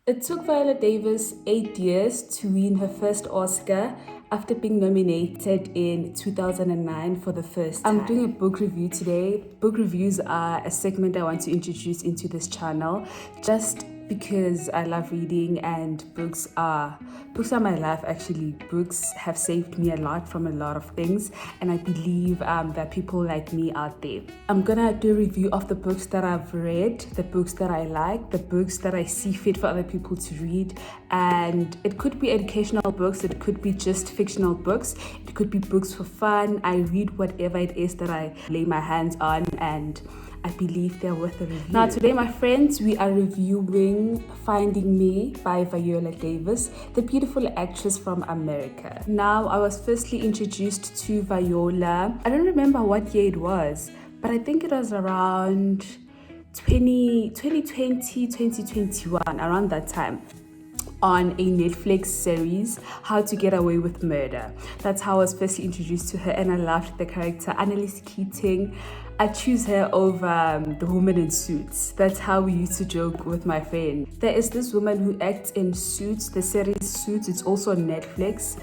It took Viola Davis 8 years to win her first Oscar after being nominated in 2009 for the first time. I'm doing a book review today. Book reviews are a segment I want to introduce into this channel just because I love reading and books are my life. Actually, books have saved me a lot from a lot of things, and I believe that people like me out there. I'm gonna do a review of the books that I've read, the books that I like, the books that I see fit for other people to read, and it could be educational books, it could be just fictional books, it could be books for fun. I read whatever it is that I lay my hands on, and I believe they're worth a review. Now today, my friends, we are reviewing Finding Me by Viola Davis, the beautiful actress from America. Now, I was firstly introduced to Viola. I don't remember what year it was, but I think it was around 2020, 2021, around that time, on a Netflix series, How to Get Away with Murder. That's how I was first introduced to her, and I loved the character, Annalise Keating. I choose her over the woman in Suits. That's how we used to joke with my friend. There is this woman who acts in Suits, the series Suits. It's also on Netflix.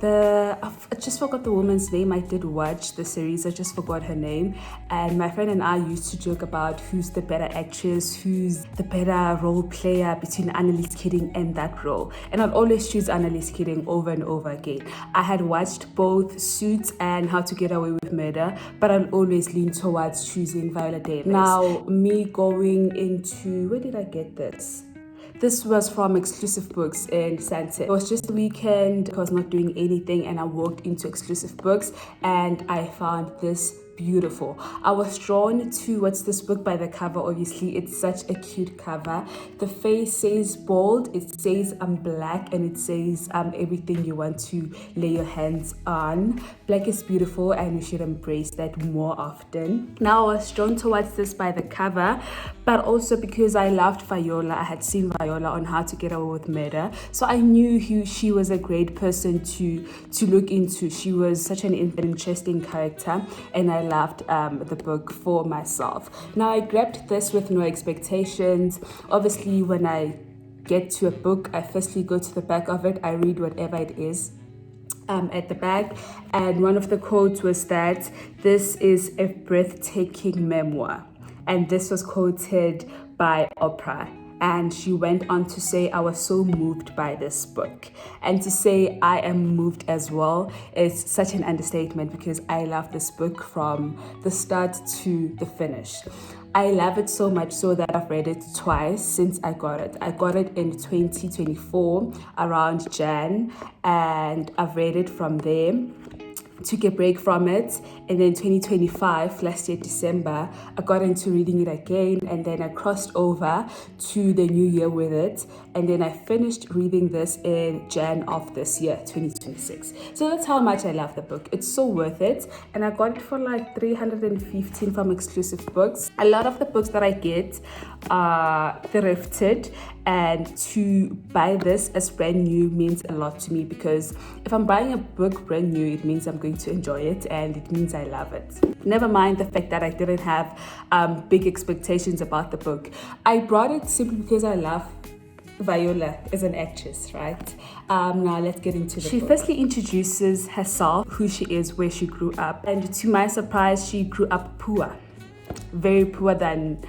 I just forgot the woman's name. I did watch the series, I just forgot her name. And my friend and I used to joke about who's the better actress, who's the better role player between Annalise Keating and that role. And I'd always choose Annalise Keating over and over again. I had watched both Suits and How to Get Away with Murder, but I'd always lean towards choosing Viola Davis. Now, me going into, where did I get this? This was from Exclusive Books in Santa. It was just the weekend. I was not doing anything and I walked into Exclusive Books and I found this beautiful. I was drawn towards this book by the cover. Obviously, it's such a cute cover. The face says bold, it says I'm black, and it says everything you want to lay your hands on. Black is beautiful and you should embrace that more often. Now, I was drawn towards this by the cover, but also because I loved Viola. I had seen Viola on How to Get Away with Murder, so I knew she was a great person to look into. She was such an interesting character, and I loved the book for myself. Now, I grabbed this with no expectations. Obviously, when I get to a book, I firstly go to the back of it. I read whatever it is at the back, and one of the quotes was that this is a breathtaking memoir, and this was quoted by Oprah. And she went on to say, I was so moved by this book. And to say I am moved as well is such an understatement, because I love this book from the start to the finish. I love it so much so that I've read it twice since I got it. I got it in 2024 around Jan, and I've read it from there. Took a break from it, and then 2025, last year December, I got into reading it again, and then I crossed over to the new year with it, and then I finished reading this in Jan of this year, 2026. So that's how much I love the book. It's so worth it, and I got it for like 315 from Exclusive Books. A lot of the books that I get are thrifted, and to buy this as brand new means a lot to me, because if I'm buying a book brand new, it means I'm going to enjoy it, and it means I love it. Never mind the fact that I didn't have big expectations about the book. I brought it simply because I love Viola as an actress, right? Now let's get into the book. She firstly introduces herself, who she is, where she grew up, and to my surprise, she grew up poor. Very poor than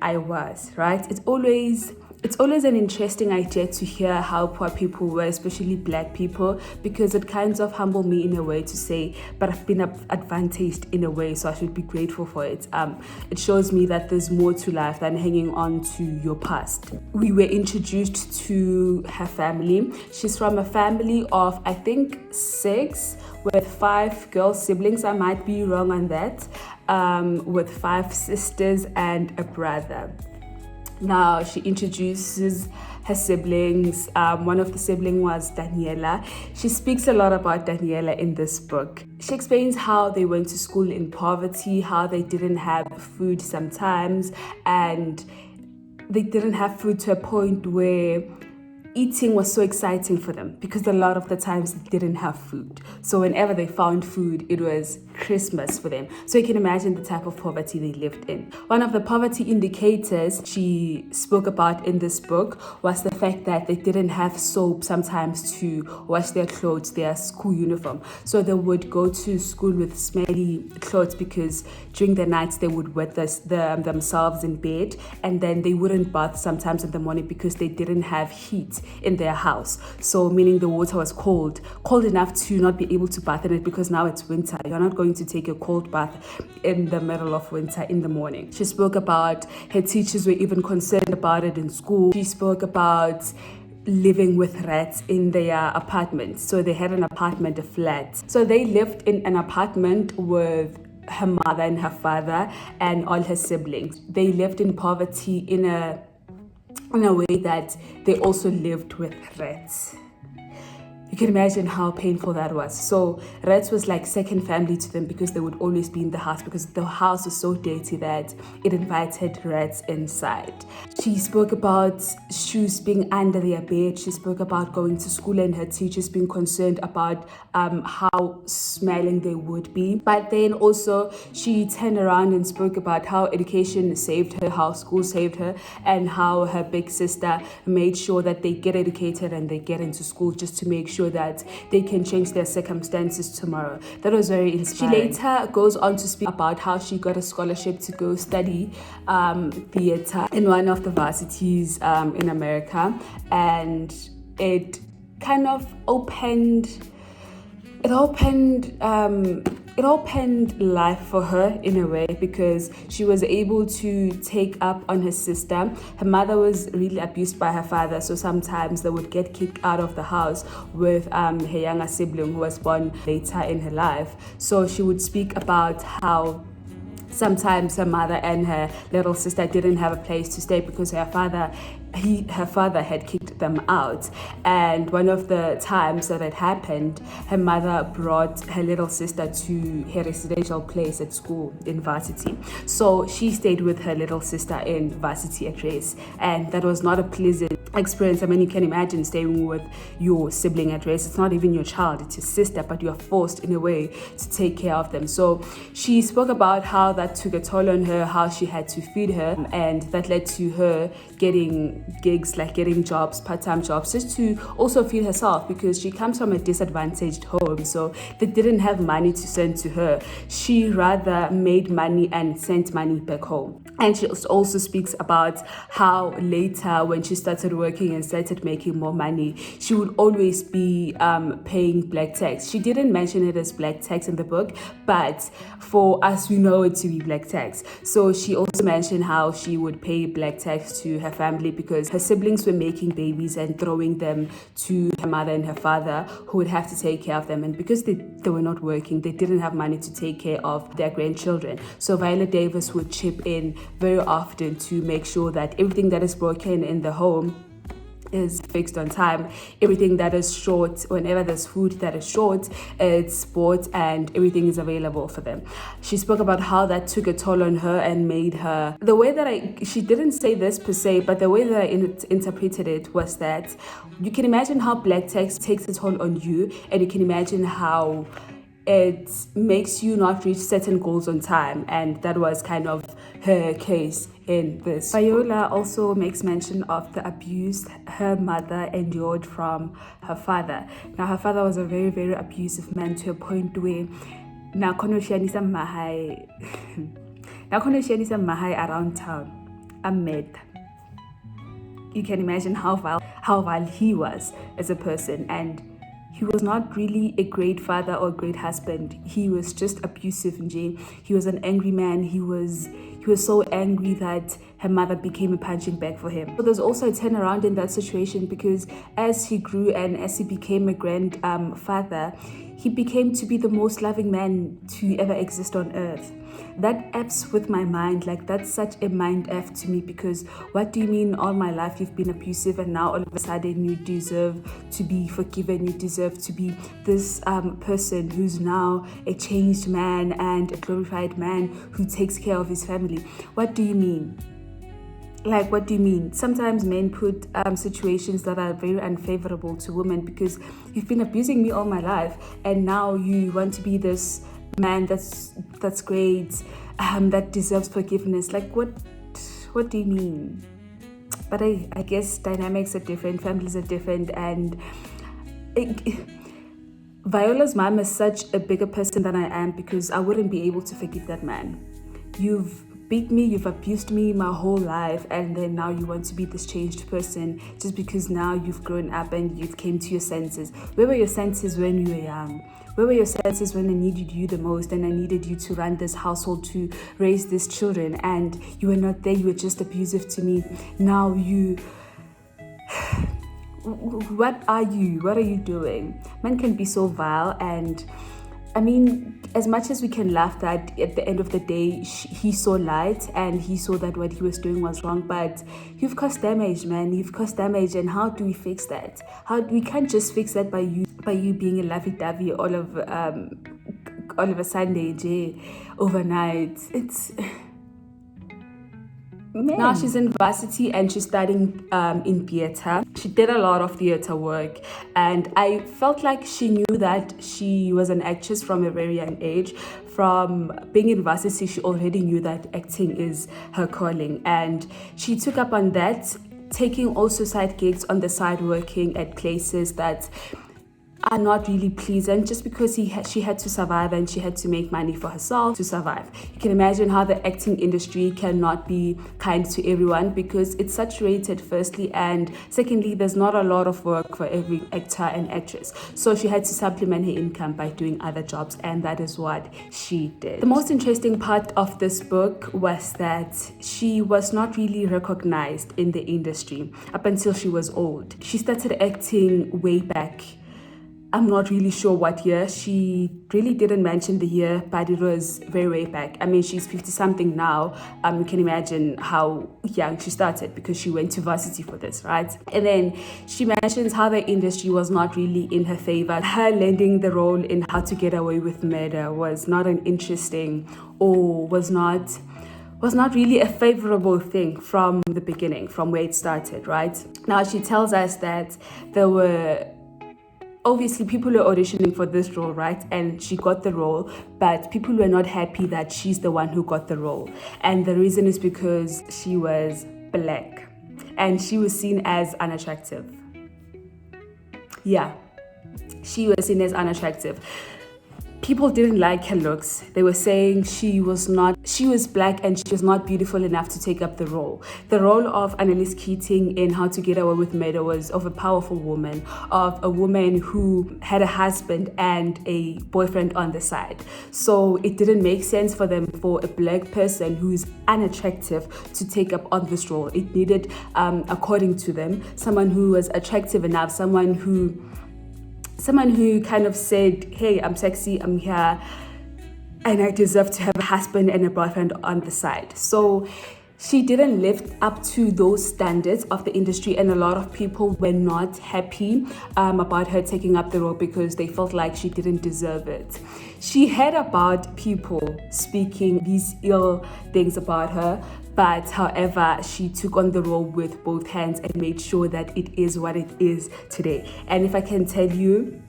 I was, right? It's always an interesting idea to hear how poor people were, especially black people, because it kind of humbled me in a way to say, but I've been advantaged in a way, so I should be grateful for it. It shows me that there's more to life than hanging on to your past. We were introduced to her family. She's from a family of, I think, 6, with 5 girl siblings. I might be wrong on that. With 5 sisters and a brother. Now, she introduces her siblings. One of the siblings was Daniela. She speaks a lot about Daniela in this book. She explains how they went to school in poverty, how they didn't have food sometimes, and they didn't have food to a point where eating was so exciting for them because a lot of the times they didn't have food. So whenever they found food, it was Christmas for them. So you can imagine the type of poverty they lived in. One of the poverty indicators she spoke about in this book was the fact that they didn't have soap sometimes to wash their clothes, their school uniform. So they would go to school with smelly clothes because during the nights they would wet themselves in bed, and then they wouldn't bath sometimes in the morning because they didn't have heat in their house. So meaning the water was cold enough to not be able to bath in it, because now it's winter. You're not going to take a cold bath in the middle of winter in the morning. She spoke about her teachers were even concerned about it in school. She spoke about living with rats in their apartment. So they had an apartment, a flat. So they lived in an apartment with her mother and her father and all her siblings. They lived in poverty in a way that they also lived with rats. You can imagine how painful that was. So rats was like second family to them because they would always be in the house because the house was so dirty that it invited rats inside. She spoke about shoes being under their bed. She spoke about going to school and her teachers being concerned about how smelling they would be. But then also she turned around and spoke about how education saved her, how school saved her, and how her big sister made sure that they get educated and they get into school just to make sure that they can change their circumstances tomorrow. That was very inspiring. She later goes on to speak about how she got a scholarship to go study theater in one of the varsities in America, and it kind of opened life for her in a way, because she was able to take up on her sister. Her mother was really abused by her father, so sometimes they would get kicked out of the house with her younger sibling who was born later in her life. So she would speak about how sometimes her mother and her little sister didn't have a place to stay because her father had kicked them out. And one of the times that it happened, her mother brought her little sister to her residential place at school in varsity. So she stayed with her little sister in varsity at race, and that was not a pleasant experience. I mean, you can imagine staying with your sibling at race. It's not even your child, it's your sister, but you're forced in a way to take care of them. So she spoke about how that took a toll on her, how she had to feed her, and that led to her getting gigs, like getting jobs, part-time jobs, just to also feed herself, because she comes from a disadvantaged home, so they didn't have money to send to her. She rather made money and sent money back home. And she also speaks about how later, when she started working and started making more money, she would always be paying black tax. She didn't mention it as black tax in the book, but for us, we know it to be black tax. So she also mentioned how she would pay black tax to her family because her siblings were making babies and throwing them to her mother and her father, who would have to take care of them. And because they were not working, they didn't have money to take care of their grandchildren. So Viola Davis would chip in very often to make sure that everything that is broken in the home is fixed on time. Everything that is short, whenever there's food that is short, it's bought and everything is available for them. She spoke about how that took a toll on her and made her, the way that she didn't say this per se, but the way that I interpreted it was that you can imagine how black tax takes a toll on you, and you can imagine how it makes you not reach certain goals on time, and that was kind of her case in this. Viola also makes mention of the abuse her mother endured from her father. Now, her father was a very, very abusive man, to a point where nakonoshianisa mahai around town. I'm mad. You can imagine how vile he was as a person, and he was not really a great father or a great husband. He was just abusive, nje. He was an angry man. He was so angry that her mother became a punching bag for him. So there's also a turnaround in that situation, because as he grew and as he became a grandfather, he became to be the most loving man to ever exist on earth. That F's with my mind, like that's such a mind F to me, because what do you mean all my life you've been abusive and now all of a sudden you deserve to be forgiven, you deserve to be this person who's now a changed man and a glorified man who takes care of his family. What do you mean? Like, what do you mean? Sometimes men put situations that are very unfavorable to women because you've been abusing me all my life, and now you want to be this man that's great, that deserves forgiveness. Like, what do you mean? But I guess dynamics are different, families are different, and Viola's mom is such a bigger person than I am because I wouldn't be able to forgive that man. You've beat me, you've abused me my whole life, and then now you want to be this changed person just because now you've grown up and you've came to your senses. Where were your senses when you were young? Where were your senses when I needed you the most and I needed you to run this household, to raise these children, and you were not there, you were just abusive to me. Now what are you doing? Men can be so vile, and I mean, as much as we can laugh that at the end of the day, he saw light and he saw that what he was doing was wrong, but you've caused damage, man. You've caused damage, and how do we fix that? We can't just fix that by you being a lovey-dovey all of a Sunday, overnight. It's... Man. Now she's in varsity and she's studying in theater. She did a lot of theater work, and I felt like she knew that she was an actress from a very young age. From being in varsity, she already knew that acting is her calling, and she took up on that, taking also side gigs on the side, working at places that are not really pleasant, just because she had to survive and she had to make money for herself to survive. You can imagine how the acting industry cannot be kind to everyone because it's saturated, firstly, and secondly, there's not a lot of work for every actor and actress. So she had to supplement her income by doing other jobs, and that is what she did. The most interesting part of this book was that she was not really recognized in the industry up until she was old. She started acting way back. I'm not really sure what year. She really didn't mention the year, but it was very way back. I mean, she's 50-something now. You can imagine how young she started because she went to varsity for this, right? And then she mentions how the industry was not really in her favor. Her landing the role in How to Get Away with Murder was not an interesting, or was not really a favorable thing from the beginning, from where it started, right? Now she tells us that there were obviously people were auditioning for this role, right? And she got the role, but people were not happy that she's the one who got the role. And the reason is because she was black and she was seen as unattractive. Yeah, she was seen as unattractive. People didn't like her looks. They were saying she was black and she was not beautiful enough to take up the role. The role of Annalise Keating in How to Get Away with Murder was of a powerful woman, of a woman who had a husband and a boyfriend on the side. So it didn't make sense for a black person who's unattractive to take up on this role. It needed, according to them, someone who was attractive enough, someone who kind of said, hey, I'm sexy, I'm here, and I deserve to have a husband and a boyfriend on the side. So she didn't live up to those standards of the industry, and a lot of people were not happy about her taking up the role because they felt like she didn't deserve it. She heard about people speaking these ill things about her, but however, she took on the role with both hands and made sure that it is what it is today. And if I can tell you,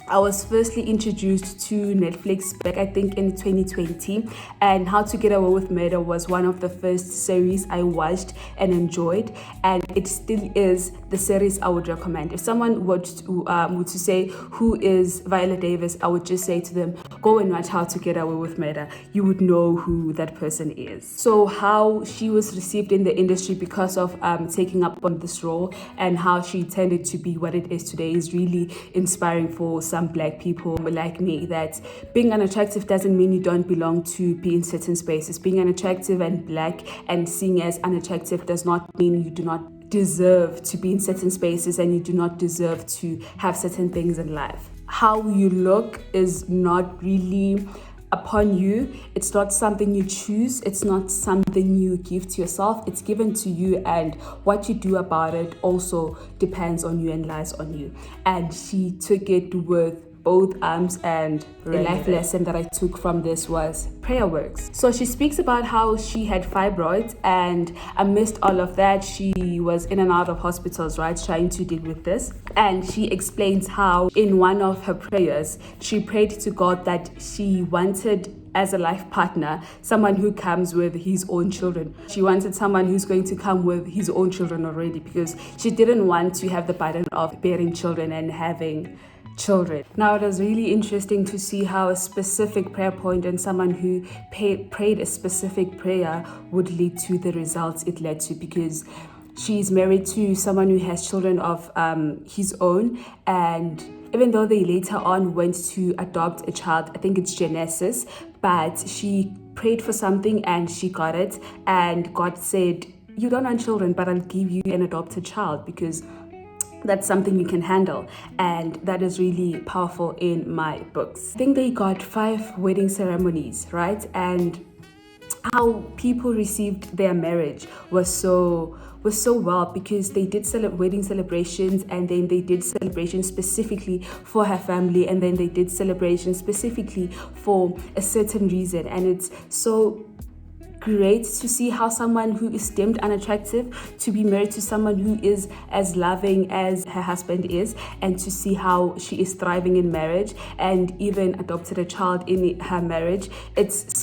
I was firstly introduced to Netflix back, I think, in 2020, and How to Get Away with Murder was one of the first series I watched and enjoyed, and it still is the series I would recommend. If someone were to say, who is Viola Davis, I would just say to them, go and watch How to Get Away with Murder. You would know who that person is. So how she was received in the industry because of taking up on this role, and how she tended to be what it is today, is really inspiring for some black people like me, that being unattractive doesn't mean you don't belong to be in certain spaces. Being unattractive and black and seen as unattractive does not mean you do not deserve to be in certain spaces and you do not deserve to have certain things in life. How you look is not really upon you. It's not something you choose. It's not something you give to yourself. It's given to you, and what you do about it also depends on you and lies on you. And she took it with both arms, and a life lesson that I took from this was prayer works. So she speaks about how she had fibroids, and amidst all of that, she was in and out of hospitals, right, trying to deal with this. And she explains how in one of her prayers, she prayed to God that she wanted as a life partner someone who comes with his own children. She wanted someone who's going to come with his own children already, because she didn't want to have the burden of bearing children and having children. Now, it was really interesting to see how a specific prayer point and someone who prayed a specific prayer would lead to the results it led to, because she's married to someone who has children of his own, and even though they later on went to adopt a child, I think it's Genesis, but she prayed for something and she got it, and God said, you don't want children, but I'll give you an adopted child because that's something you can handle. And that is really powerful in my books. I think they got 5 wedding ceremonies, right? And how people received their marriage was so well, because they did wedding celebrations, and then they did celebrations specifically for her family, and then they did celebrations specifically for a certain reason. And it's so great to see how someone who is deemed unattractive to be married to someone who is as loving as her husband is, and to see how she is thriving in marriage and even adopted a child in her marriage. It's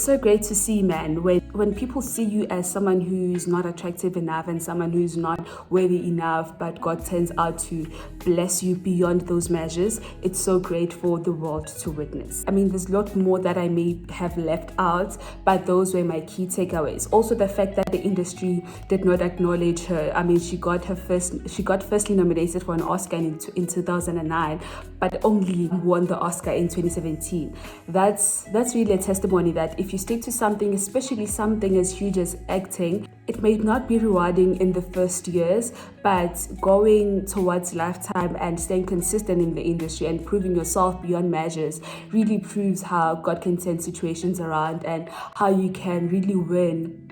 so great to see, man, when people see you as someone who's not attractive enough and someone who's not worthy enough, but God turns out to bless you beyond those measures. It's so great for the world to witness. I mean, there's a lot more that I may have left out, but those were my key takeaways. Also, the fact that the industry did not acknowledge her. I mean, she got firstly nominated for an Oscar in 2009, but only won the Oscar in 2017. That's really a testimony that if you stick to something, especially something as huge as acting, it may not be rewarding in the first years, but going towards lifetime and staying consistent in the industry and proving yourself beyond measures really proves how God can turn situations around and how you can really win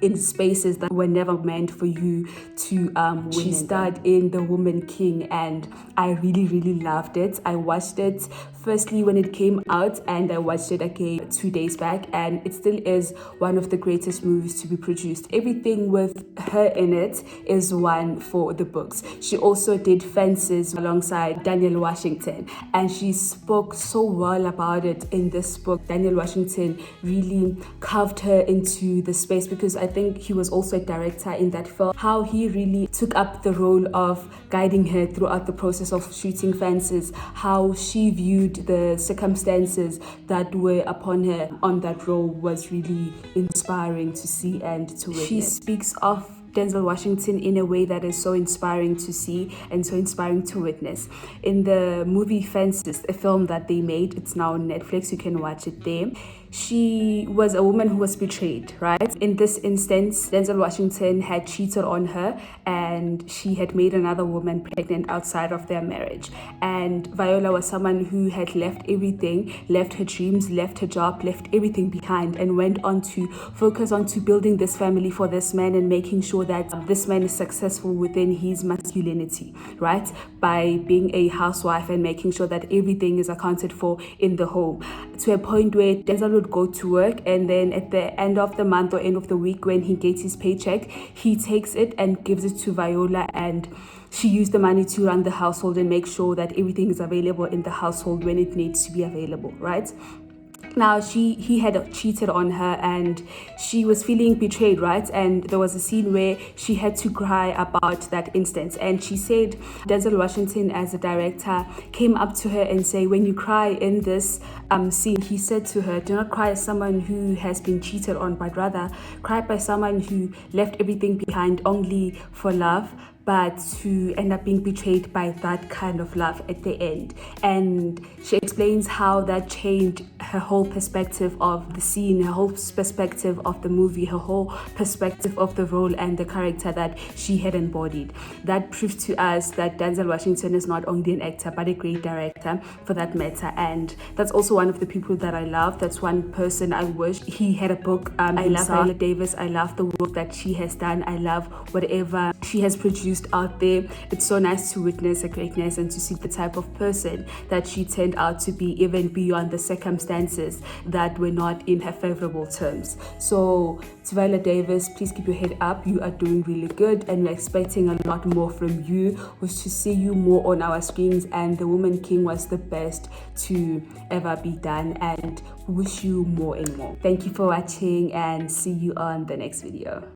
in spaces that were never meant for you to win. She starred in The Woman King, and I really, really loved it. I watched it firstly when it came out, and I watched it again 2 days back, and it still is one of the greatest movies to be produced. Everything with her in it is one for the books. She also did Fences alongside Daniel Washington, and she spoke so well about it in this book. Daniel Washington really carved her into the space, because I think he was also a director in that film. How he really took up the role of guiding her throughout the process of shooting Fences, how she viewed the circumstances that were upon her on that role was really inspiring to see and to witness. She speaks of Denzel Washington in a way that is so inspiring to see and so inspiring to witness. In the movie Fences, a film that they made, it's now on Netflix, you can watch it there. She was a woman who was betrayed, right? In this instance, Denzel Washington had cheated on her, and she had made another woman pregnant outside of their marriage. And Viola was someone who had left everything, left her dreams, left her job, left everything behind, and went on to focus on to building this family for this man and making sure that this man is successful within his masculinity, right? By being a housewife and making sure that everything is accounted for in the home, to a point where Denzel would go to work, and then at the end of the month or end of the week when he gets his paycheck, he takes it and gives it to Viola, and she used the money to run the household and make sure that everything is available in the household when it needs to be available, right? Now, he had cheated on her and she was feeling betrayed, right? And there was a scene where she had to cry about that instance. And she said Denzel Washington, as a director, came up to her and say, when you cry in this scene, he said to her, do not cry as someone who has been cheated on, but rather cry by someone who left everything behind only for love, but to end up being betrayed by that kind of love at the end. And she explains how that changed her whole perspective of the scene, her whole perspective of the movie, her whole perspective of the role and the character that she had embodied. That proved to us that Denzel Washington is not only an actor, but a great director for that matter. And that's also one of the people that I love. That's one person I wish he had a book. I love Viola Davis. I love the work that she has done. I love whatever she has produced used out there. It's so nice to witness her greatness and to see the type of person that she turned out to be, even beyond the circumstances that were not in her favorable terms. So to Viola Davis, please keep your head up. You are doing really good, and we're expecting a lot more from you. Was to see you more on our screens, and The Woman King was the best to ever be done, and we wish you more and more. Thank you for watching, and see you on the next video.